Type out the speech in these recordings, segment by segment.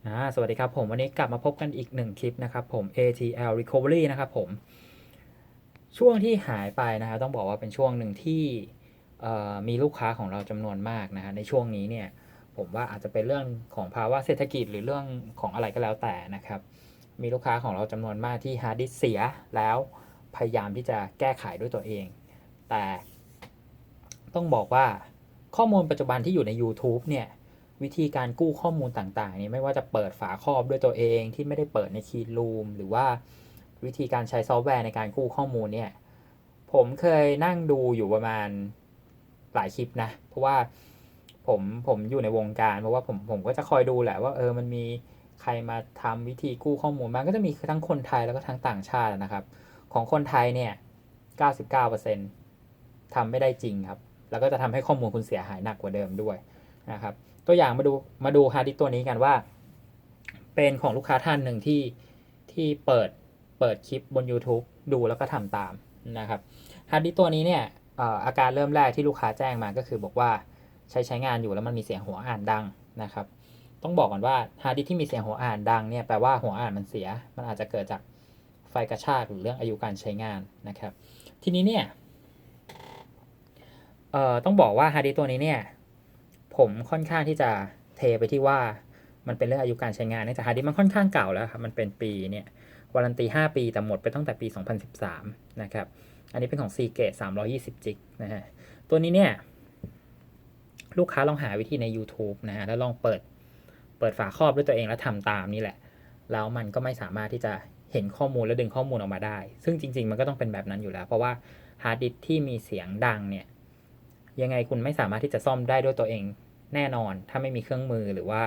สวัสดีครับผมวันนี้กลับมาพบกันอีก1คลิปนะครับผม ATL Recovery นะครับผมช่วงที่หายไปนะครับต้องบอกว่าเป็นช่วงหนึ่งที่มีลูกค้าของเราจำนวนมากนะฮะในช่วงนี้เนี่ยผมว่าอาจจะเป็นเรื่องของภาวะเศรษฐกิจหรือเรื่องของอะไรก็แล้วแต่นะครับมีลูกค้าของเราจำนวนมากที่ฮาร์ดดิสก์เสียแล้วพยายามที่จะแก้ไขด้วยตัวเองแต่ต้องบอกว่าข้อมูลปัจจุบันที่อยู่ใน YouTube เนี่ย วิธีการกู้ข้อมูลต่างๆนี่ไม่ว่าจะเปิดฝาครอบด้วยตัวเองที่ไม่ได้เปิดใน Keyroom หรือว่าวิธีการใช้ซอฟต์แวร์ในการกู้ข้อมูลเนี่ยผมเคยนั่งดูอยู่ประมาณหลายคลิปนะเพราะว่าผมอยู่ในวงการเพราะว่าผมก็จะคอยดูแหละว่ามันมีใครมาทำวิธีกู้ข้อมูลบ้างก็จะมีทั้งคนไทยแล้วก็ทั้งต่างชาตินะครับของคนไทยเนี่ย99%ทำไม่ได้จริงครับแล้วก็จะทำให้ข้อมูลคุณเสียหายหนักกว่าเดิมด้วยนะครับ ตัวอย่างมาดูฮาร์ดดิสก์ตัวนี้กันว่าเป็นของลูกค้าท่านหนึ่งที่เปิดคลิปบน YouTube ดูแล้วก็ทำตามนะครับฮาร์ดดิสก์ตัวนี้เนี่ยอาการเริ่มแรกที่ลูกค้าแจ้งมาก็คือบอกว่าใช้งานอยู่แล้วมันมีเสียงหัวอ่านดังนะครับต้องบอกก่อนว่าฮาร์ดดิสก์ที่มีเสียงหัวอ่านดังเนี่ยแปลว่าหัวอ่านมันเสียมันอาจจะเกิดจากไฟกระชากหรือเรื่องอายุการใช้งานนะครับทีนี้เนี่ยต้องบอกว่าฮาร์ดดิสก์ตัวนี้เนี่ยผมค่อนข้างที่จะเทไปที่ว่ามันเป็นเรื่องอายุการใช้งานเนื่องจากฮาร์ดดิสก์มันค่อนข้างเก่าแล้วครับมันเป็นปีเนี่ยวารันตี5ปีแต่หมดไปตั้งแต่ปี2013นะครับอันนี้เป็นของ Seagate 320 จิกนะฮะตัวนี้เนี่ยลูกค้าลองหาวิธีใน YouTube นะฮะแล้วลองเปิดฝาครอบด้วยตัวเองแล้วทำตามนี่แหละแล้วมันก็ไม่สามารถที่จะเห็นข้อมูลและดึงข้อมูลออกมาได้ซึ่งจริงๆมันก็ต้องเป็นแบบนั้นอยู่แล้วเพราะว่าฮาร์ดดิสก์ที่มีเสียงดังเนี่ย ยังไงคุณไม่สามารถที่จะซ่อมได้ด้วยตัวเองแน่นอนถ้าไม่มีเครื่องมือหรือว่า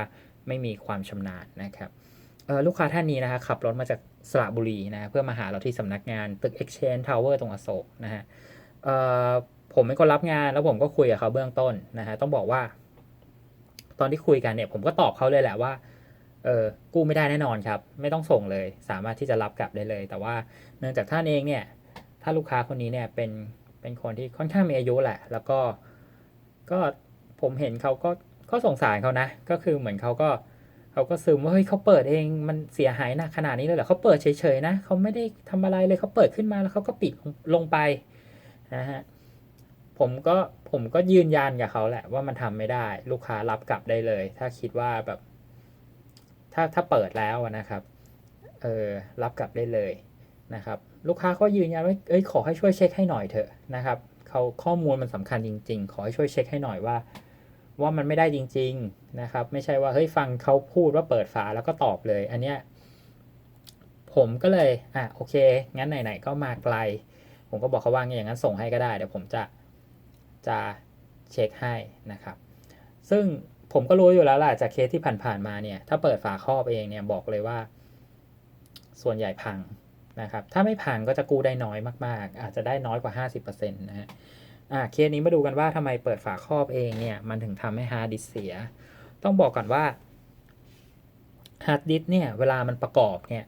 ไม่มีความชำนาญนะครับลูกค้าท่านนี้นะคะขับรถมาจากสระบุรีนะเพื่อมาหาเราที่สำนักงานตึก Exchange Tower ตรงอโศกนะฮะผมเป็นคนรับงานแล้วผมก็คุยกับเขาเบื้องต้นนะฮะต้องบอกว่าตอนที่คุยกันเนี่ยผมก็ตอบเขาเลยแหละว่ากู้ไม่ได้แน่นอนครับไม่ต้องส่งเลยสามารถที่จะรับกลับได้เลยแต่ว่าเนื่องจากท่านเองเนี่ยถ้าลูกค้าคนนี้เนี่ยเป็นคนที่ค่อนข้างมีอายุแหละแล้วก็ผมเห็นเขาก็สงสารเขานะก็คือเหมือนเขาก็ซึมว่าเฮ้ยเขาเปิดเองมันเสียหายหนักขนาดนี้เลยเหรอเขาเปิดเฉยๆนะเขาไม่ได้ทำอะไรเลยเขาเปิดขึ้นมาแล้วเขาก็ปิดลงไปนะฮะผมก็ผมก็ยืนยันกับเขาแหละว่ามันทำไม่ได้ลูกค้ารับกลับได้เลยถ้าคิดว่าแบบถ้าเปิดแล้วนะครับเออรับกลับได้เลยนะครับลูกค้าก็ยืนยันว่าขอให้ช่วยเช็คให้หน่อยเถอะนะครับเขาข้อมูลมันสำคัญจริงๆขอให้ช่วยเช็คให้หน่อยว่ามันไม่ได้จริงๆนะครับไม่ใช่ว่าเฮ้ยฟังเขาพูดว่าเปิดฝาแล้วก็ตอบเลยอันเนี้ยผมก็เลยโอเคงั้นไหนๆก็มาไกลผมก็บอกเขาว่าอย่างนั้นส่งให้ก็ได้เดี๋ยวผมจะเช็คให้นะครับซึ่งผมก็รู้อยู่แล้วแหละจากเคสที่ผ่านๆมาเนี่ยถ้าเปิดฝาครอบเองเนี่ยบอกเลยว่าส่วนใหญ่พังนะครับถ้าไม่พังก็จะกู้ได้น้อยมากๆอาจจะได้น้อยกว่า50%นะฮะ เคสนี้มาดูกันว่าทำไมเปิดฝาครอบเองเนี่ยมันถึงทำให้ฮาร์ดดิสก์เสียต้องบอกก่อนว่าฮาร์ดดิสก์เนี่ยเวลามันประกอบเนี่ย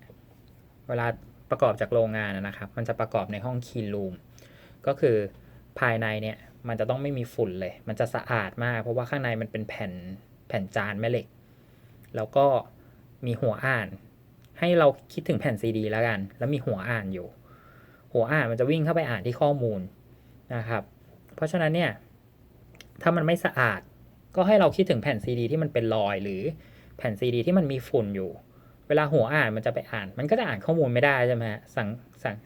เวลาประกอบจากโรงงานนะครับมันจะประกอบในห้องคีนรูมก็คือภายในเนี่ยมันจะต้องไม่มีฝุ่นเลยมันจะสะอาดมากเพราะว่าข้างในมันเป็นแผ่นจานแม่เหล็กแล้วก็มีหัวอ่านให้เราคิดถึงแผ่นซีดีแล้วกันแล้วมีหัวอ่านอยู่หัวอ่านมันจะวิ่งเข้าไปอ่านที่ข้อมูลนะครับ เพราะฉะนั้นเนี่ยถ้ามันไม่สะอาดก็ให้เราคิดถึงแผ่นซีดีที่มันเป็นรอยหรือแผ่นซีดีที่มันมีฝุ่นอยู่เวลาหัวอ่านมันจะไปอ่านมันก็จะอ่านข้อมูลไม่ได้ใช่ไหมฮะ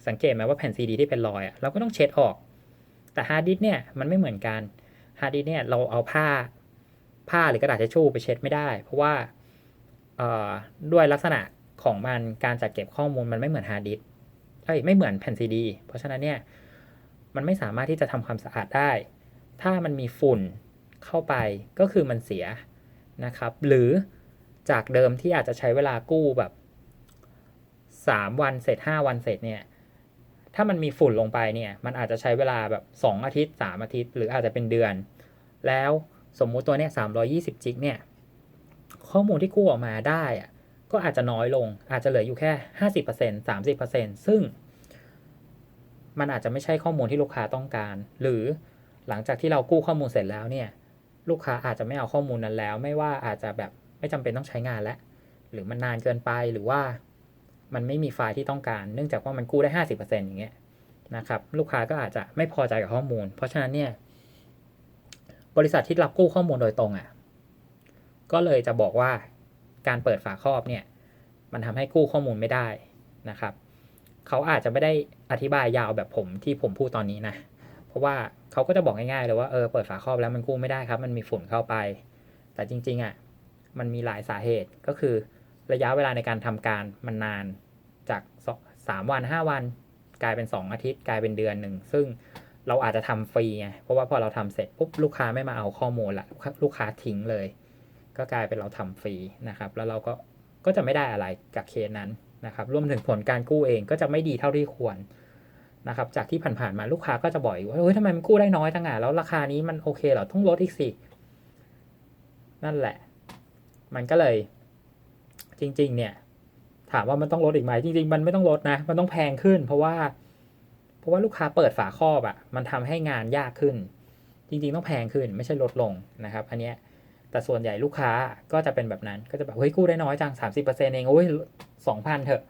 สังเกตไหมว่าแผ่นซีดีที่เป็นรอยเราก็ต้องเช็ดออกแต่ฮาร์ดดิสก์เนี่ยมันไม่เหมือนกันฮาร์ดดิสก์เนี่ยเราเอาผ้าหรือกระดาษทิชชู่ไปเช็ดไม่ได้เพราะว่าด้วยลักษณะของมันการจัดเก็บข้อมูลมันไม่เหมือนฮาร์ดดิสก์ไม่เหมือนแผ่นซีดีเพราะฉะนั้นเนี่ยมันไม่สามารถที่จะทำความสะอาดได้ ถ้ามันมีฝุ่นเข้าไปก็คือมันเสียนะครับหรือจากเดิมที่อาจจะใช้เวลากู้แบบ3 วันเสร็จ5 วันเสร็จเนี่ยถ้ามันมีฝุ่นลงไปเนี่ยมันอาจจะใช้เวลาแบบ2 อาทิตย์3 อาทิตย์หรืออาจจะเป็นเดือนแล้วสมมุติตัวเนี้ย320จิกเนี่ยข้อมูลที่กู้ออกมาได้ก็อาจจะน้อยลงอาจจะเหลืออยู่แค่50% 30%ซึ่งมันอาจจะไม่ใช่ข้อมูลที่ลูกค้าต้องการหรือ หลังจากที่เรากู้ข้อมูลเสร็จแล้วเนี่ยลูกค้าอาจจะไม่เอาข้อมูลนั้นแล้วไม่ว่าอาจจะแบบไม่จำเป็นต้องใช้งานแล้ว หรือมันนานเกินไปหรือว่ามันไม่มีไฟล์ที่ต้องการเนื่องจากว่ามันกู้ได้ 50% อย่างเงี้ยนะครับลูกค้าก็อาจจะไม่พอใจกับข้อมูลเพราะฉะนั้นเนี่ยบริษัทที่รับกู้ข้อมูลโดยตรงก็เลยจะบอกว่าการเปิดฝาครอบเนี่ยมันทำให้กู้ข้อมูลไม่ได้นะครับเขาอาจจะไม่ได้อธิบายยาวแบบผมที่ผมพูดตอนนี้นะเพราะว่าเขาก็จะบอกง่ายๆเลยว่าเปิดฝาครอบแล้วมันกู้ไม่ได้ครับมันมีฝุ่นเข้าไปแต่จริงๆมันมีหลายสาเหตุก็คือระยะเวลาในการทำการมันนานจาก3 วัน5 วันกลายเป็น2 อาทิตย์กลายเป็นเดือนหนึ่งซึ่งเราอาจจะทำฟรีไงเพราะว่าพอเราทำเสร็จปุ๊บลูกค้าไม่มาเอาข้อมูลละลูกค้าทิ้งเลยก็กลายเป็นเราทำฟรีนะครับแล้วเราก็จะไม่ได้อะไรกับเคสนั้นนะครับรวมถึงผลการกู้เองก็จะไม่ดีเท่าที่ควรนะครับจากที่ผ่านๆมาลูกค้าก็จะบ่อยว่าเฮ้ยทำไมมันกู้ได้น้อยจังอ่ะแล้วราคานี้มันโอเคเหรอต้องลดอีกสินั่นแหละมันก็เลยจริงๆเนี่ยถามว่ามันต้องลดอีกไหมจริงๆมันไม่ต้องลดนะมันต้องแพงขึ้นเพราะว่าลูกค้าเปิดฝาครอบมันทำให้งานยากขึ้นจริงๆต้องแพงขึ้นไม่ใช่ลดลงนะครับอันเนี้ยแต่ส่วนใหญ่ลูกค้าก็จะเป็นแบบนั้นก็จะแบบเฮ้ยกู้ได้น้อยจัง 30% เองโอ้ย 2,000 เถอะ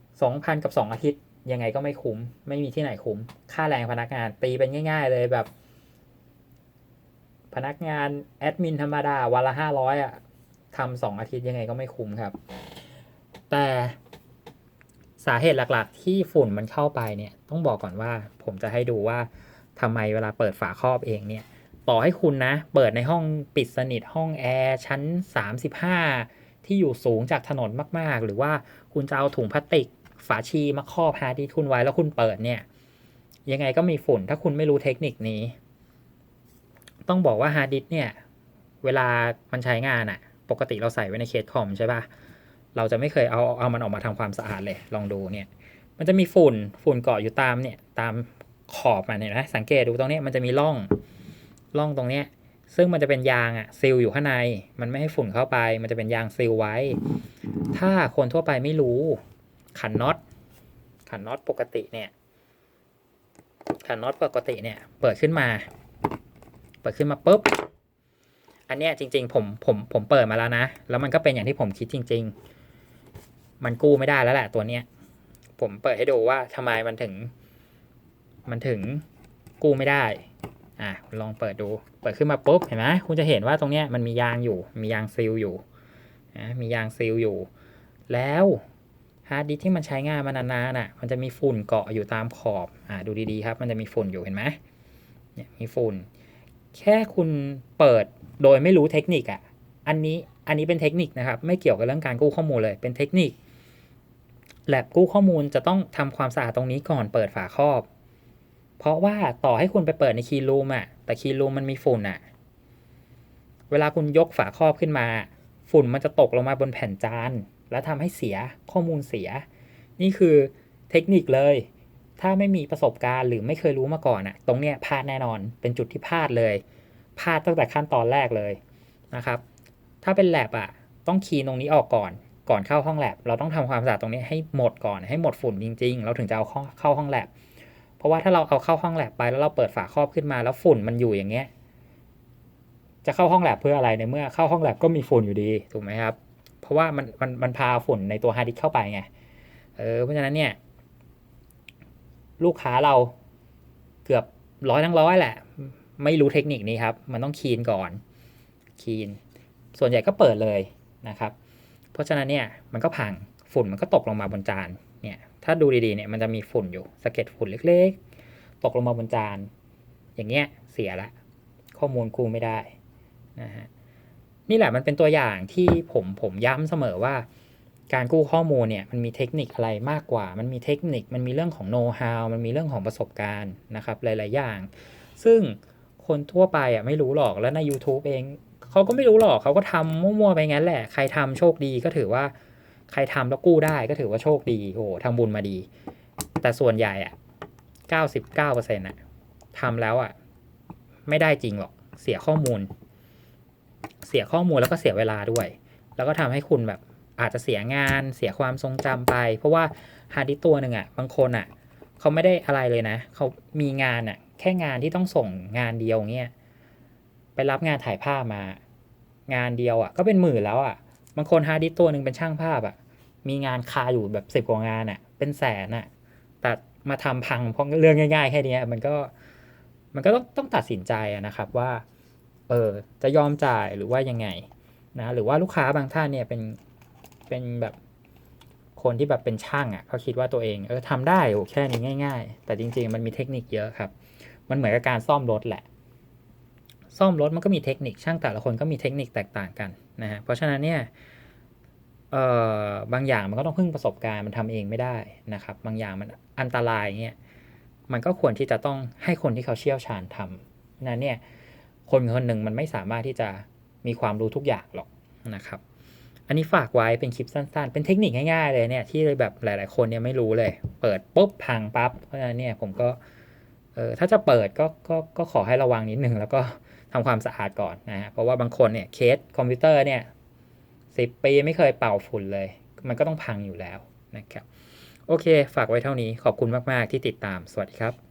2,000 กับ2 อาทิตย์ยังไงก็ไม่คุ้มไม่มีที่ไหนคุ้มค่าแรงพนักงานตีเป็นง่ายๆเลยแบบพนักงานแอดมินธรรมดาวันละ500ทำ2 อาทิตย์ยังไงก็ไม่คุ้มครับแต่สาเหตุหลักๆที่ฝุ่นมันเข้าไปเนี่ยต้องบอกก่อนว่าผมจะให้ดูว่าทำไมเวลาเปิดฝาครอบเองเนี่ยต่อให้คุณนะเปิดในห้องปิดสนิทห้องแอร์ชั้น35ที่อยู่สูงจากถนนมากๆหรือว่าคุณจะเอาถุงพลาสติกฝาชีมาครอบฮาร์ดดิสก์คุณไว้แล้วคุณเปิดเนี่ยยังไงก็มีฝุ่นถ้าคุณไม่รู้เทคนิคนี้ต้องบอกว่าฮาร์ดดิสก์เนี่ยเวลามันใช้งานปกติเราใส่ไว้ในเคสคอมใช่ป่ะเราจะไม่เคยเอามันออกมาทำความสะอาดเลยลองดูเนี่ยมันจะมีฝุ่นเกาะอยู่ตามเนี่ยตามขอบมันเนี่ยนะสังเกตดูตรงนี้มันจะมีร่องตรงเนี้ยซึ่งมันจะเป็นยางซีลอยู่ข้างในมันไม่ให้ฝุ่นเข้าไปมันจะเป็นยางซีลไว้ถ้าคนทั่วไปไม่รู้ขันน็อตปกติเนี่ยเปิดขึ้นมาปุ๊บอันเนี้ยจริงๆผมเปิดมาแล้วนะแล้วมันก็เป็นอย่างที่ผมคิดจริงๆมันกู้ไม่ได้แล้วแหละตัวเนี้ยผมเปิดให้ดูว่าทำไมมันถึงกู้ไม่ได้ลองเปิดดูเปิดขึ้นมาปุ๊บเห็นไหมคุณจะเห็นว่าตรงเนี้ยมันมียางอยู่มียางซีลอยู่มียางซีลอยู่แล้วฮาร์ดดิสก์ที่มันใช้งานมานานๆมันจะมีฝุ่นเกาะอยู่ตามขอบดูดีๆครับมันจะมีฝุ่นอยู่เห็นไหมเนี่ยมีฝุ่นแค่คุณเปิดโดยไม่รู้เทคนิคอันนี้เป็นเทคนิคนะครับไม่เกี่ยวกับเรื่องการกู้ข้อมูลเลยเป็นเทคนิคแลบกู้ข้อมูลจะต้องทำความสะอาดตรงนี้ก่อนเปิดฝาครอบเพราะว่าต่อให้คุณไปเปิดในคีย์รูมแต่คีย์รูมมันมีฝุ่นเวลาคุณยกฝาครอบขึ้นมาฝุ่นมันจะตกลงมาบนแผ่นจานแล้วทำให้เสียข้อมูลเสียนี่คือเทคนิคเลยถ้าไม่มีประสบการณ์หรือไม่เคยรู้มาก่อนตรงเนี้ยพลาดแน่นอนเป็นจุดที่พลาดเลยพลาดตั้งแต่ขั้นตอนแรกเลยนะครับถ้าเป็นแลบต้องคีย์ตรงนี้ออกก่อนเข้าห้องแลบเราต้องทำความสะอาดตรงนี้ให้หมดก่อนให้หมดฝุ่นจริงๆเราถึงจะเอาเข้าห้องแลบเพราะว่าถ้าเราเอาเข้าห้องแลบไปแล้วเราเปิดฝาครอบขึ้นมาแล้วฝุ่นมันอยู่อย่างเงี้ยจะเข้าห้องแลบเพื่ออะไรในเมื่อเข้าห้องแลบก็มีฝุ่นอยู่ดีถูกไหมครับเพราะว่ามันพาฝุ่นในตัวฮาร์ดดิสก์เข้าไปไงเพราะฉะนั้นเนี่ยลูกค้าเราเกือบ100 ทั้ง 100แหละไม่รู้เทคนิคนี้ครับมันต้องคีนก่อนคีนส่วนใหญ่ก็เปิดเลยนะครับเพราะฉะนั้นเนี่ยมันก็พังฝุ่นมันก็ตกลงมาบนจานเนี่ยถ้าดูดีๆเนี่ยมันจะมีฝุ่นอยู่สะเก็ดฝุ่นเล็กๆตกลงมาบนจานอย่างเงี้ยเสียละข้อมูลกู้ไม่ได้นะฮะนี่แหละมันเป็นตัวอย่างที่ผมย้ำเสมอว่าการกู้ข้อมูลเนี่ยมันมีเทคนิคอะไรมากกว่ามันมีเทคนิคมันมีเรื่องของโน้ตฮาวมันมีเรื่องของประสบการณ์นะครับหลายๆอย่างซึ่งคนทั่วไปไม่รู้หรอกแล้วใน YouTube เองเขาก็ไม่รู้หรอกเขาก็ทำมั่วๆไปงั้นแหละใครทำโชคดีก็ถือว่าใครทำแล้วกู้ได้ก็ถือว่าโชคดีโอ้ทำบุญมาดีแต่ส่วนใหญ่99%ทำแล้วไม่ได้จริงหรอกเสียข้อมูลแล้วก็เสียเวลาด้วยแล้วก็ทำให้คุณแบบอาจจะเสียงานเสียความทรงจำไปเพราะว่าฮาร์ดดิสก์ตัวหนึ่งบางคนเขาไม่ได้อะไรเลยนะเขามีงานแค่งานที่ต้องส่งงานเดียวเงี้ยไปรับงานถ่ายภาพมางานเดียวก็เป็น10,000แล้ว บางคนฮาร์ดดิสก์ตัวหนึ่งเป็นช่างภาพอะมีงานคาอยู่แบบ10 กว่างานอะเป็นแสนอะแต่มาทำพังเพราะเรื่องง่ายๆแค่นี้มันก็ต้องตัดสินใจนะครับว่าจะยอมจ่ายหรือว่ายังไงนะหรือว่าลูกค้าบางท่านเนี่ยเป็นแบบคนที่แบบเป็นช่างเขาคิดว่าตัวเองทำได้โอ้แค่นี้ง่ายๆแต่จริงๆมันมีเทคนิคเยอะครับมันเหมือนกับการซ่อมรถแหละซ่อมรถมันก็มีเทคนิคช่างแต่ละคนก็มีเทคนิคแตกต่างกันนะฮะเพราะฉะนั้นเนี่ยบางอย่างมันก็ต้องพึ่งประสบการณ์มันทำเองไม่ได้นะครับบางอย่างมันอันตรายเงี้ยมันก็ควรที่จะต้องให้คนที่เขาเชี่ยวชาญทำนั้นเนี่ยคนคนหนึ่งมันไม่สามารถที่จะมีความรู้ทุกอย่างหรอกนะครับอันนี้ฝากไว้เป็นคลิปสั้นๆเป็นเทคนิคง่ายๆเลยเนี่ยที่แบบหลายๆคนเนี่ยไม่รู้เลยเปิดปุ๊บพังปั๊บเพราะฉะนั้นเนี่ยผมก็ถ้าจะเปิดก็ขอให้ระวังนิดนึงแล้วก็ทำความสะอาดก่อนนะฮะเพราะว่าบางคนเนี่ยเคสคอมพิวเตอร์เนี่ย10 ปีไม่เคยเป่าฝุ่นเลยมันก็ต้องพังอยู่แล้วนะครับโอเคฝากไว้เท่านี้ขอบคุณมากๆที่ติดตามสวัสดีครับ